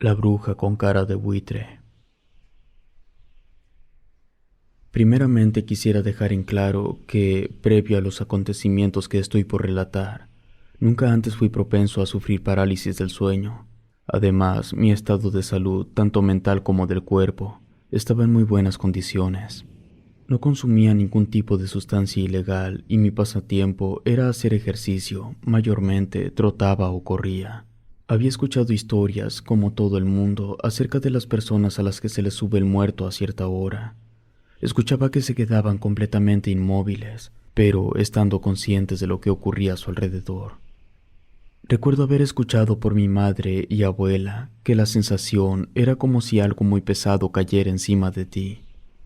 La bruja con cara de buitre. Primeramente quisiera dejar en claro que, previo a los acontecimientos que estoy por relatar, nunca antes fui propenso a sufrir parálisis del sueño. Además, mi estado de salud, tanto mental como del cuerpo, estaba en muy buenas condiciones. No consumía ningún tipo de sustancia ilegal y mi pasatiempo era hacer ejercicio, mayormente trotaba o corría. Había escuchado historias, como todo el mundo, acerca de las personas a las que se les sube el muerto a cierta hora. Escuchaba que se quedaban completamente inmóviles, pero estando conscientes de lo que ocurría a su alrededor. Recuerdo haber escuchado por mi madre y abuela que la sensación era como si algo muy pesado cayera encima de ti.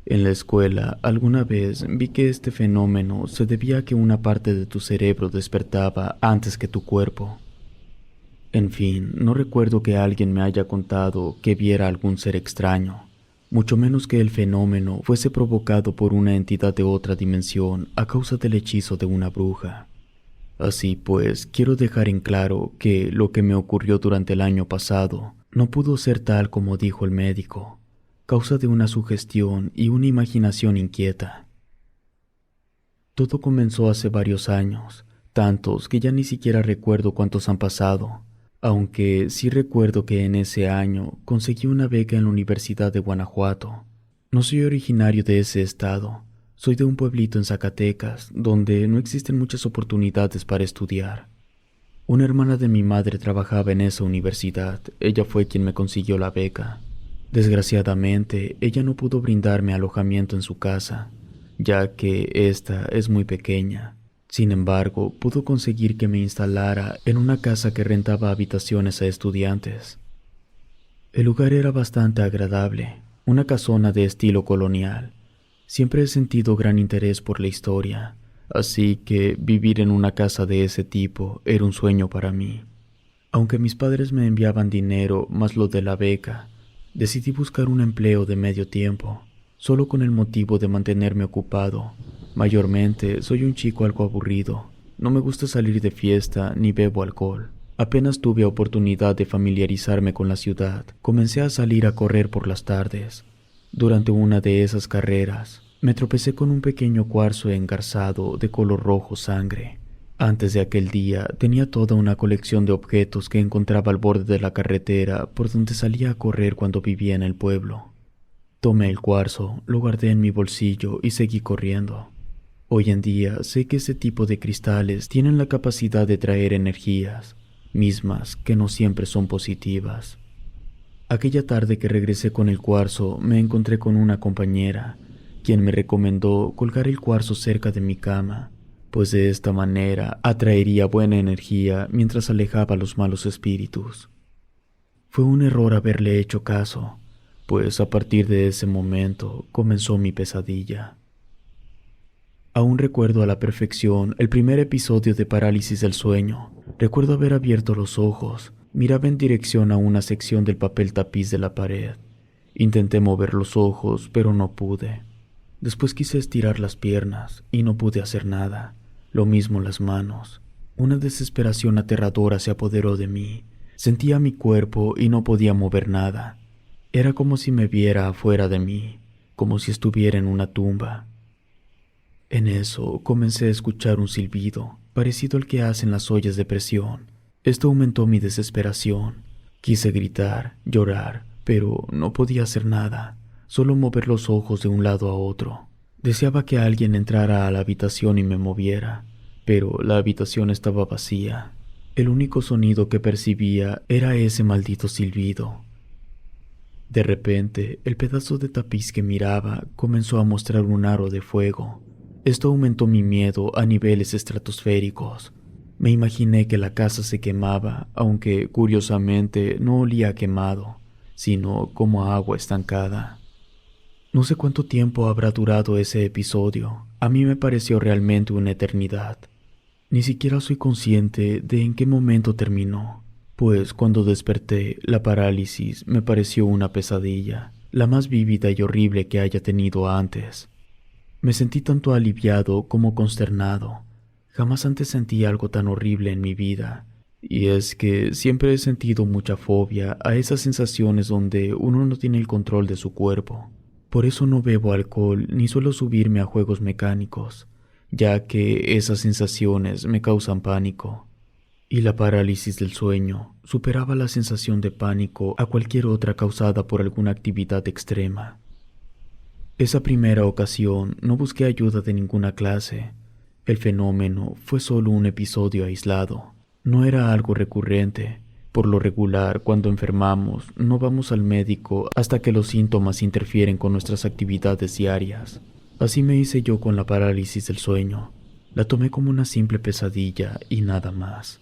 En la escuela, alguna vez vi que este fenómeno se debía a que una parte de tu cerebro despertaba antes que tu cuerpo. En fin, no recuerdo que alguien me haya contado que viera algún ser extraño, mucho menos que el fenómeno fuese provocado por una entidad de otra dimensión a causa del hechizo de una bruja. Así pues, quiero dejar en claro que lo que me ocurrió durante el año pasado no pudo ser tal como dijo el médico, causa de una sugestión y una imaginación inquieta. Todo comenzó hace varios años, tantos que ya ni siquiera recuerdo cuántos han pasado, aunque sí recuerdo que en ese año conseguí una beca en la Universidad de Guanajuato. No soy originario de ese estado, soy de un pueblito en Zacatecas, donde no existen muchas oportunidades para estudiar. Una hermana de mi madre trabajaba en esa universidad, ella fue quien me consiguió la beca. Desgraciadamente, ella no pudo brindarme alojamiento en su casa, ya que ésta es muy pequeña. Sin embargo, pudo conseguir que me instalara en una casa que rentaba habitaciones a estudiantes. El lugar era bastante agradable, una casona de estilo colonial. Siempre he sentido gran interés por la historia, así que vivir en una casa de ese tipo era un sueño para mí. Aunque mis padres me enviaban dinero más lo de la beca, decidí buscar un empleo de medio tiempo, solo con el motivo de mantenerme ocupado. Mayormente soy un chico algo aburrido, no me gusta salir de fiesta ni bebo alcohol. Apenas tuve oportunidad de familiarizarme con la ciudad, comencé a salir a correr por las tardes. Durante una de esas carreras, me tropecé con un pequeño cuarzo engarzado de color rojo sangre. Antes de aquel día, tenía toda una colección de objetos que encontraba al borde de la carretera por donde salía a correr cuando vivía en el pueblo. Tomé el cuarzo, lo guardé en mi bolsillo y seguí corriendo. Hoy en día sé que ese tipo de cristales tienen la capacidad de traer energías, mismas que no siempre son positivas. Aquella tarde que regresé con el cuarzo, me encontré con una compañera, quien me recomendó colgar el cuarzo cerca de mi cama, pues de esta manera atraería buena energía mientras alejaba a los malos espíritus. Fue un error haberle hecho caso, pues a partir de ese momento comenzó mi pesadilla. Aún recuerdo a la perfección el primer episodio de parálisis del sueño. Recuerdo haber abierto los ojos, miraba en dirección a una sección del papel tapiz de la pared. Intenté mover los ojos, pero no pude. Después quise estirar las piernas y no pude hacer nada. Lo mismo las manos. Una desesperación aterradora se apoderó de mí. Sentía mi cuerpo y no podía mover nada. Era como si me viera afuera de mí, como si estuviera en una tumba. En eso comencé a escuchar un silbido, parecido al que hacen las ollas de presión. Esto aumentó mi desesperación. Quise gritar, llorar, pero no podía hacer nada, solo mover los ojos de un lado a otro. Deseaba que alguien entrara a la habitación y me moviera, pero la habitación estaba vacía. El único sonido que percibía era ese maldito silbido. De repente, el pedazo de tapiz que miraba comenzó a mostrar un aro de fuego. Esto aumentó mi miedo a niveles estratosféricos. Me imaginé que la casa se quemaba, aunque curiosamente no olía a quemado, sino como a agua estancada. No sé cuánto tiempo habrá durado ese episodio. A mí me pareció realmente una eternidad. Ni siquiera soy consciente de en qué momento terminó, pues cuando desperté, la parálisis me pareció una pesadilla, la más vívida y horrible que haya tenido antes. Me sentí tanto aliviado como consternado. Jamás antes sentí algo tan horrible en mi vida. Y es que siempre he sentido mucha fobia a esas sensaciones donde uno no tiene el control de su cuerpo. Por eso no bebo alcohol ni suelo subirme a juegos mecánicos, ya que esas sensaciones me causan pánico. Y la parálisis del sueño superaba la sensación de pánico a cualquier otra causada por alguna actividad extrema. Esa primera ocasión no busqué ayuda de ninguna clase. El fenómeno fue solo un episodio aislado. No era algo recurrente. Por lo regular, cuando enfermamos, no vamos al médico hasta que los síntomas interfieren con nuestras actividades diarias. Así me hice yo con la parálisis del sueño. La tomé como una simple pesadilla y nada más.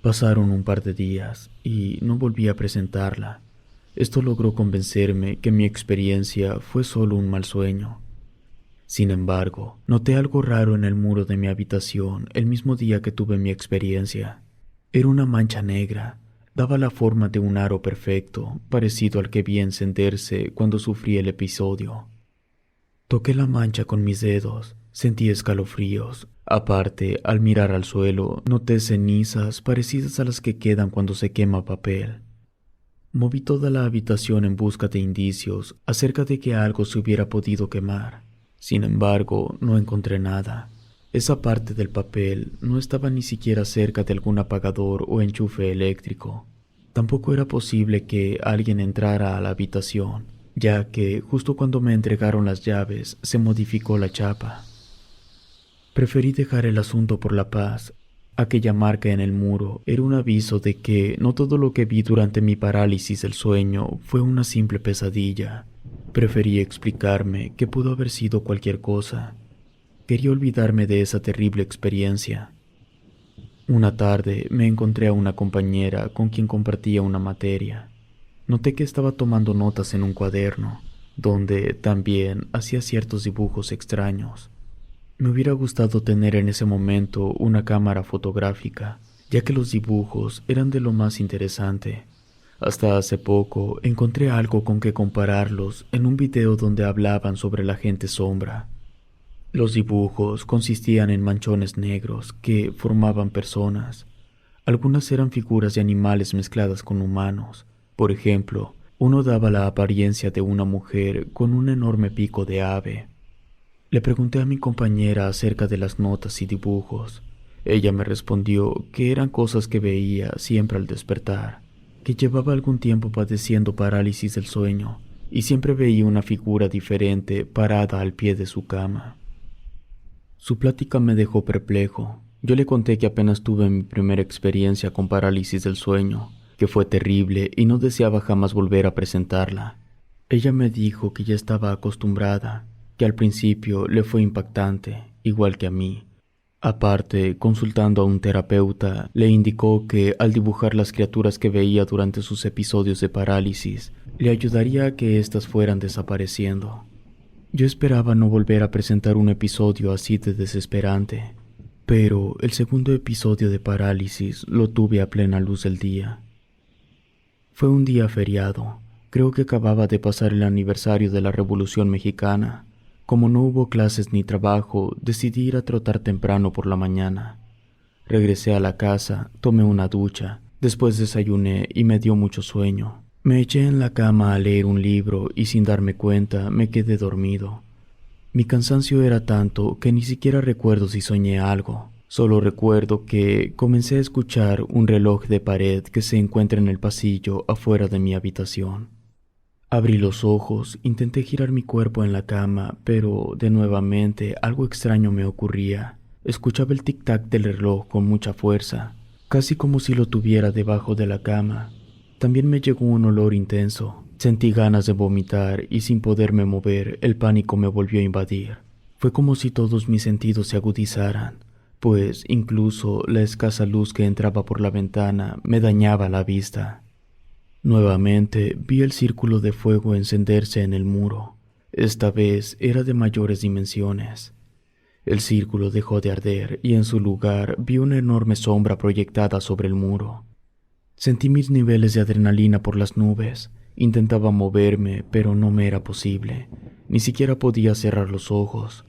Pasaron un par de días y no volví a presentarla. Esto logró convencerme que mi experiencia fue solo un mal sueño. Sin embargo, noté algo raro en el muro de mi habitación el mismo día que tuve mi experiencia. Era una mancha negra. Daba la forma de un aro perfecto, parecido al que vi encenderse cuando sufrí el episodio. Toqué la mancha con mis dedos, sentí escalofríos. Aparte, al mirar al suelo, noté cenizas parecidas a las que quedan cuando se quema papel. Moví toda la habitación en busca de indicios acerca de que algo se hubiera podido quemar. Sin embargo, no encontré nada. Esa parte del papel no estaba ni siquiera cerca de algún apagador o enchufe eléctrico. Tampoco era posible que alguien entrara a la habitación, ya que justo cuando me entregaron las llaves se modificó la chapa. Preferí dejar el asunto por la paz. Aquella marca en el muro era un aviso de que no todo lo que vi durante mi parálisis del sueño fue una simple pesadilla. Preferí explicarme que pudo haber sido cualquier cosa. Quería olvidarme de esa terrible experiencia. Una tarde me encontré a una compañera con quien compartía una materia. Noté que estaba tomando notas en un cuaderno, donde también hacía ciertos dibujos extraños. Me hubiera gustado tener en ese momento una cámara fotográfica, ya que los dibujos eran de lo más interesante. Hasta hace poco encontré algo con que compararlos en un video donde hablaban sobre la gente sombra. Los dibujos consistían en manchones negros que formaban personas. Algunas eran figuras de animales mezcladas con humanos. Por ejemplo, uno daba la apariencia de una mujer con un enorme pico de ave. Le pregunté a mi compañera acerca de las notas y dibujos. Ella me respondió que eran cosas que veía siempre al despertar, que llevaba algún tiempo padeciendo parálisis del sueño y siempre veía una figura diferente parada al pie de su cama. Su plática me dejó perplejo. Yo le conté que apenas tuve mi primera experiencia con parálisis del sueño, que fue terrible y no deseaba jamás volver a presentarla. Ella me dijo que ya estaba acostumbrada, que al principio le fue impactante, igual que a mí. Aparte, consultando a un terapeuta, le indicó que al dibujar las criaturas que veía durante sus episodios de parálisis, le ayudaría a que éstas fueran desapareciendo. Yo esperaba no volver a presentar un episodio así de desesperante, pero el segundo episodio de parálisis lo tuve a plena luz del día. Fue un día feriado. Creo que acababa de pasar el aniversario de la Revolución Mexicana. Como no hubo clases ni trabajo, decidí ir a trotar temprano por la mañana. Regresé a la casa, tomé una ducha, después desayuné y me dio mucho sueño. Me eché en la cama a leer un libro y sin darme cuenta me quedé dormido. Mi cansancio era tanto que ni siquiera recuerdo si soñé algo. Solo recuerdo que comencé a escuchar un reloj de pared que se encuentra en el pasillo afuera de mi habitación. Abrí los ojos, intenté girar mi cuerpo en la cama, pero de nuevamente algo extraño me ocurría. Escuchaba el tic-tac del reloj con mucha fuerza, casi como si lo tuviera debajo de la cama. También me llegó un olor intenso. Sentí ganas de vomitar y sin poderme mover, el pánico me volvió a invadir. Fue como si todos mis sentidos se agudizaran, pues incluso la escasa luz que entraba por la ventana me dañaba la vista. Nuevamente vi el círculo de fuego encenderse en el muro. Esta vez era de mayores dimensiones. El círculo dejó de arder y en su lugar vi una enorme sombra proyectada sobre el muro. Sentí mis niveles de adrenalina por las nubes. Intentaba moverme, pero no me era posible. Ni siquiera podía cerrar los ojos.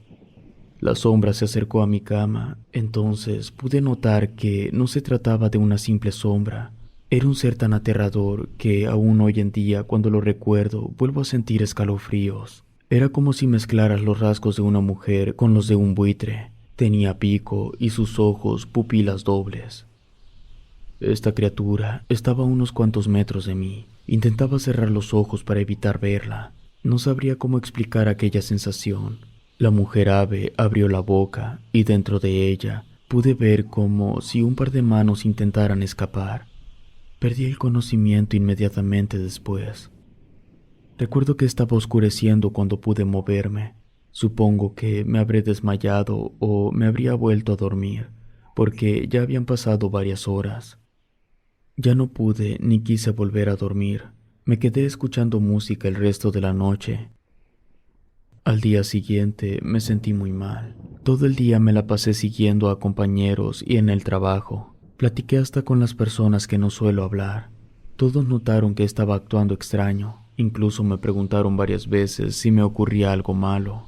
La sombra se acercó a mi cama, entonces pude notar que no se trataba de una simple sombra. Era un ser tan aterrador que aún hoy en día, cuando lo recuerdo, vuelvo a sentir escalofríos. Era como si mezclaras los rasgos de una mujer con los de un buitre. Tenía pico y sus ojos pupilas dobles. Esta criatura estaba a unos cuantos metros de mí. Intentaba cerrar los ojos para evitar verla. No sabría cómo explicar aquella sensación. La mujer ave abrió la boca y dentro de ella pude ver como si un par de manos intentaran escapar. Perdí el conocimiento inmediatamente después. Recuerdo que estaba oscureciendo cuando pude moverme. Supongo que me habré desmayado o me habría vuelto a dormir, porque ya habían pasado varias horas. Ya no pude ni quise volver a dormir. Me quedé escuchando música el resto de la noche. Al día siguiente me sentí muy mal. Todo el día me la pasé siguiendo a compañeros y en el trabajo. Platiqué hasta con las personas que no suelo hablar. Todos notaron que estaba actuando extraño. Incluso me preguntaron varias veces si me ocurría algo malo.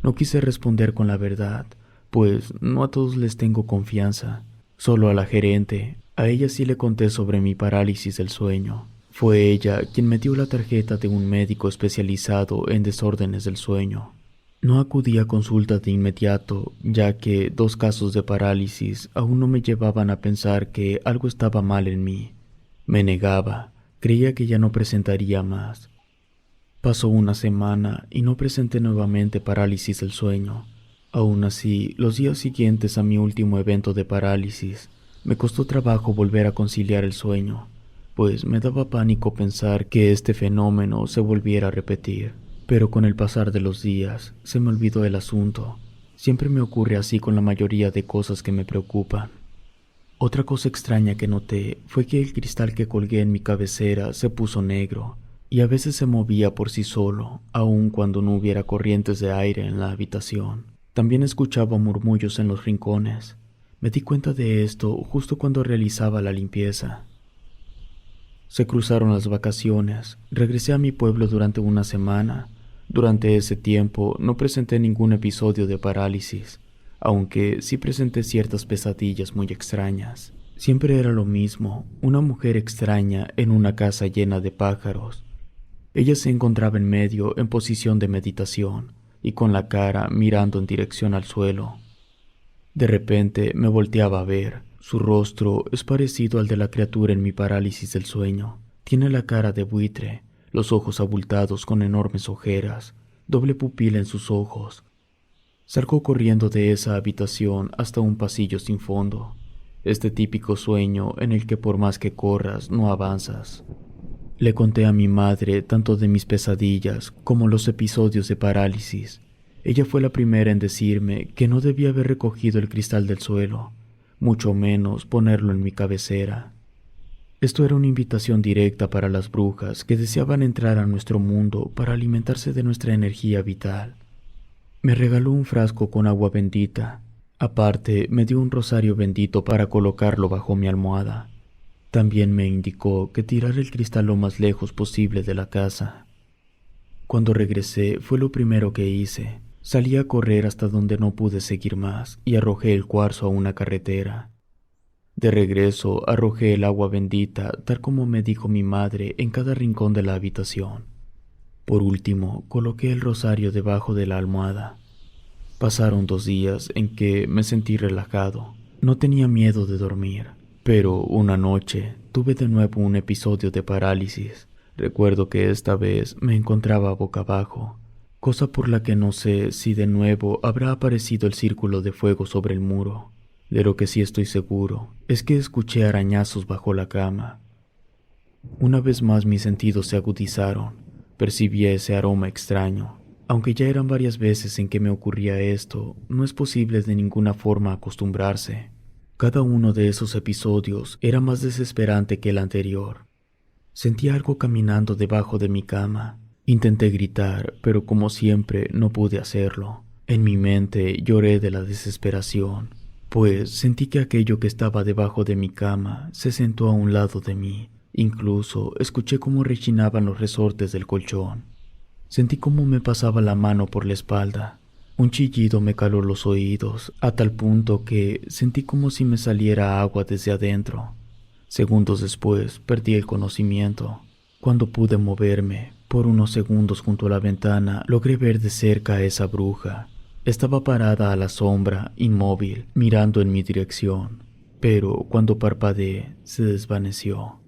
No quise responder con la verdad, pues no a todos les tengo confianza. Solo a la gerente. A ella sí le conté sobre mi parálisis del sueño. Fue ella quien me dio la tarjeta de un médico especializado en desórdenes del sueño. No acudí a consulta de inmediato, ya que 2 casos de parálisis aún no me llevaban a pensar que algo estaba mal en mí. Me negaba, creía que ya no presentaría más. Pasó una semana y no presenté nuevamente parálisis del sueño. Aún así, los días siguientes a mi último evento de parálisis, me costó trabajo volver a conciliar el sueño, pues me daba pánico pensar que este fenómeno se volviera a repetir. Pero con el pasar de los días, se me olvidó el asunto. Siempre me ocurre así con la mayoría de cosas que me preocupan. Otra cosa extraña que noté fue que el cristal que colgué en mi cabecera se puso negro, y a veces se movía por sí solo, aun cuando no hubiera corrientes de aire en la habitación. También escuchaba murmullos en los rincones. Me di cuenta de esto justo cuando realizaba la limpieza. Se cruzaron las vacaciones. Regresé a mi pueblo durante una semana. Durante ese tiempo no presenté ningún episodio de parálisis, aunque sí presenté ciertas pesadillas muy extrañas. Siempre era lo mismo, una mujer extraña en una casa llena de pájaros. Ella se encontraba en medio en posición de meditación y con la cara mirando en dirección al suelo. De repente me volteaba a ver. Su rostro es parecido al de la criatura en mi parálisis del sueño. Tiene la cara de buitre, los ojos abultados con enormes ojeras, doble pupila en sus ojos. Salgo corriendo de esa habitación hasta un pasillo sin fondo. Este típico sueño en el que por más que corras no avanzas. Le conté a mi madre tanto de mis pesadillas como los episodios de parálisis. Ella fue la primera en decirme que no debía haber recogido el cristal del suelo, mucho menos ponerlo en mi cabecera. Esto era una invitación directa para las brujas que deseaban entrar a nuestro mundo para alimentarse de nuestra energía vital. Me regaló un frasco con agua bendita. Aparte, me dio un rosario bendito para colocarlo bajo mi almohada. También me indicó que tirara el cristal lo más lejos posible de la casa. Cuando regresé, fue lo primero que hice. Salí a correr hasta donde no pude seguir más y arrojé el cuarzo a una carretera. De regreso, arrojé el agua bendita, tal como me dijo mi madre, en cada rincón de la habitación. Por último, coloqué el rosario debajo de la almohada. Pasaron 2 días en que me sentí relajado. No tenía miedo de dormir, pero una noche tuve de nuevo un episodio de parálisis. Recuerdo que esta vez me encontraba boca abajo, cosa por la que no sé si de nuevo habrá aparecido el círculo de fuego sobre el muro. De lo que sí estoy seguro es que escuché arañazos bajo la cama. Una vez más mis sentidos se agudizaron. Percibí ese aroma extraño. Aunque ya eran varias veces en que me ocurría esto, no es posible de ninguna forma acostumbrarse. Cada uno de esos episodios era más desesperante que el anterior. Sentí algo caminando debajo de mi cama. Intenté gritar, pero como siempre no pude hacerlo. En mi mente lloré de la desesperación, pues sentí que aquello que estaba debajo de mi cama se sentó a un lado de mí. Incluso escuché cómo rechinaban los resortes del colchón. Sentí cómo me pasaba la mano por la espalda. Un chillido me caló los oídos, a tal punto que sentí como si me saliera agua desde adentro. Segundos después perdí el conocimiento. Cuando pude moverme, por unos segundos junto a la ventana, logré ver de cerca a esa bruja. Estaba parada a la sombra, inmóvil, mirando en mi dirección, pero cuando parpadeé, se desvaneció.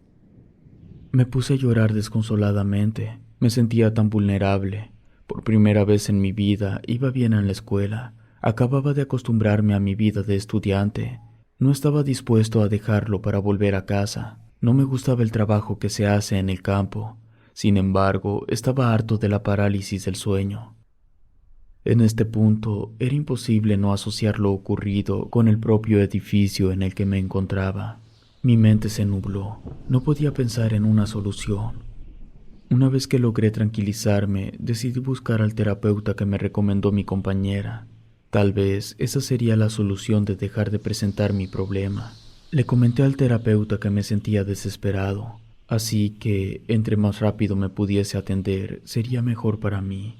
Me puse a llorar desconsoladamente. Me sentía tan vulnerable. Por primera vez en mi vida iba bien en la escuela. Acababa de acostumbrarme a mi vida de estudiante. No estaba dispuesto a dejarlo para volver a casa. No me gustaba el trabajo que se hace en el campo. Sin embargo, estaba harto de la parálisis del sueño. En este punto, era imposible no asociar lo ocurrido con el propio edificio en el que me encontraba. Mi mente se nubló. No podía pensar en una solución. Una vez que logré tranquilizarme, decidí buscar al terapeuta que me recomendó mi compañera. Tal vez esa sería la solución de dejar de presentar mi problema. Le comenté al terapeuta que me sentía desesperado, así que entre más rápido me pudiese atender, sería mejor para mí.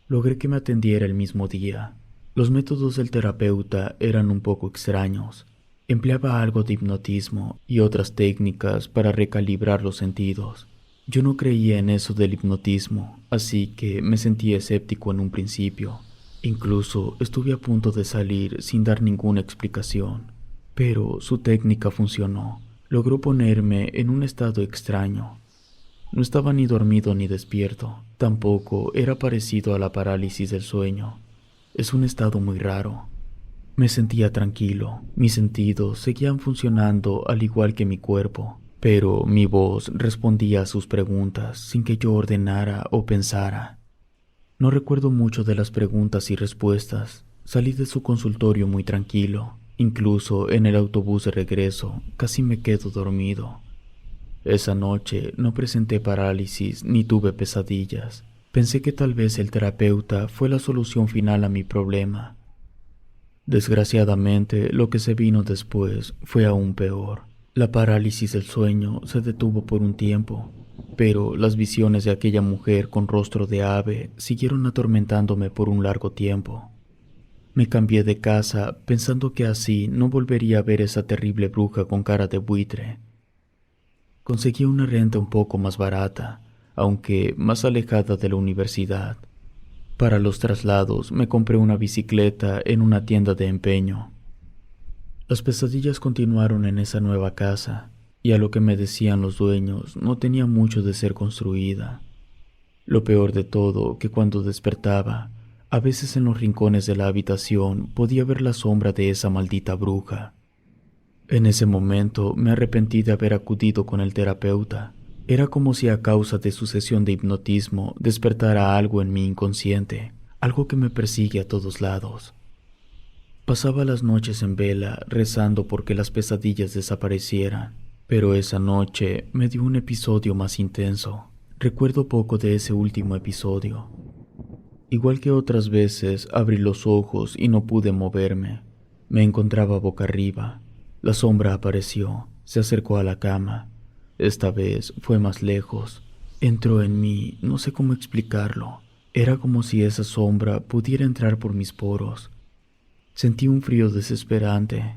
Logré que me atendiera el mismo día. Los métodos del terapeuta eran un poco extraños. Empleaba algo de hipnotismo y otras técnicas para recalibrar los sentidos. Yo no creía en eso del hipnotismo, así que me sentí escéptico en un principio. Incluso estuve a punto de salir sin dar ninguna explicación. Pero su técnica funcionó. Logró ponerme en un estado extraño. No estaba ni dormido ni despierto. Tampoco era parecido a la parálisis del sueño. Es un estado muy raro. Me sentía tranquilo. Mis sentidos seguían funcionando al igual que mi cuerpo. Pero mi voz respondía a sus preguntas sin que yo ordenara o pensara. No recuerdo mucho de las preguntas y respuestas. Salí de su consultorio muy tranquilo. Incluso en el autobús de regreso casi me quedo dormido. Esa noche no presenté parálisis ni tuve pesadillas. Pensé que tal vez el terapeuta fue la solución final a mi problema. Desgraciadamente, lo que se vino después fue aún peor. La parálisis del sueño se detuvo por un tiempo, pero las visiones de aquella mujer con rostro de ave siguieron atormentándome por un largo tiempo. Me cambié de casa pensando que así no volvería a ver esa terrible bruja con cara de buitre. Conseguí una renta un poco más barata, aunque más alejada de la universidad. Para los traslados me compré una bicicleta en una tienda de empeño. Las pesadillas continuaron en esa nueva casa, y a lo que me decían los dueños no tenía mucho de ser construida. Lo peor de todo, que cuando despertaba, a veces en los rincones de la habitación podía ver la sombra de esa maldita bruja. En ese momento me arrepentí de haber acudido con el terapeuta. Era como si a causa de su sesión de hipnotismo despertara algo en mi inconsciente, algo que me persigue a todos lados. Pasaba las noches en vela rezando porque las pesadillas desaparecieran, pero esa noche me dio un episodio más intenso. Recuerdo poco de ese último episodio. Igual que otras veces, abrí los ojos y no pude moverme. Me encontraba boca arriba. La sombra apareció, se acercó a la cama. Esta vez fue más lejos. Entró en mí, no sé cómo explicarlo. Era como si esa sombra pudiera entrar por mis poros. Sentí un frío desesperante.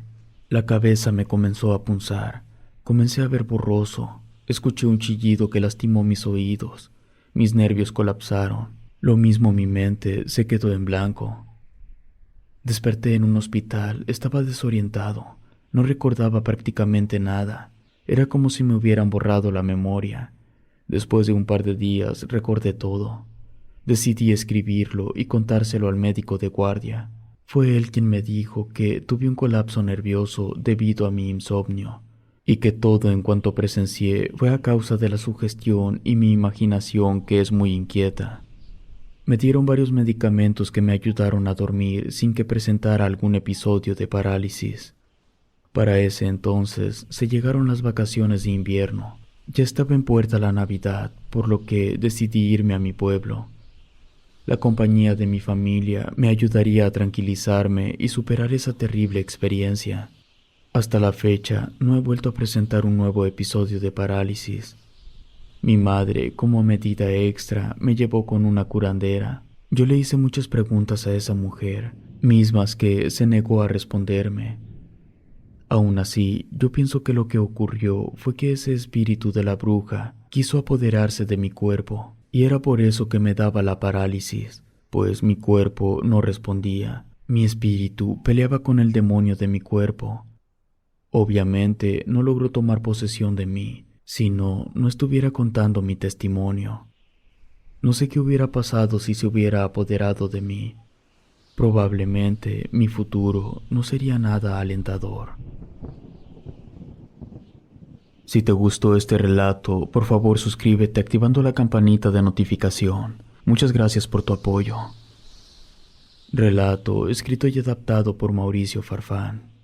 La cabeza me comenzó a punzar. Comencé a ver borroso. Escuché un chillido que lastimó mis oídos. Mis nervios colapsaron. Lo mismo mi mente se quedó en blanco. Desperté en un hospital. Estaba desorientado. No recordaba prácticamente nada. Era como si me hubieran borrado la memoria. Después de un par de días recordé todo. Decidí escribirlo y contárselo al médico de guardia. Fue él quien me dijo que tuve un colapso nervioso debido a mi insomnio, y que todo en cuanto presencié fue a causa de la sugestión y mi imaginación, que es muy inquieta. Me dieron varios medicamentos que me ayudaron a dormir sin que presentara algún episodio de parálisis. Para ese entonces se llegaron las vacaciones de invierno. Ya estaba en puerta la Navidad, por lo que decidí irme a mi pueblo. La compañía de mi familia me ayudaría a tranquilizarme y superar esa terrible experiencia. Hasta la fecha no he vuelto a presentar un nuevo episodio de parálisis. Mi madre, como medida extra, me llevó con una curandera. Yo le hice muchas preguntas a esa mujer, mismas que se negó a responderme. Aún así, yo pienso que lo que ocurrió fue que ese espíritu de la bruja quiso apoderarse de mi cuerpo, y era por eso que me daba la parálisis, pues mi cuerpo no respondía. Mi espíritu peleaba con el demonio de mi cuerpo. Obviamente no logró tomar posesión de mí, si no estuviera contando mi testimonio. No sé qué hubiera pasado si se hubiera apoderado de mí. Probablemente mi futuro no sería nada alentador. Si te gustó este relato, por favor suscríbete activando la campanita de notificación. Muchas gracias por tu apoyo. Relato escrito y adaptado por Mauricio Farfán.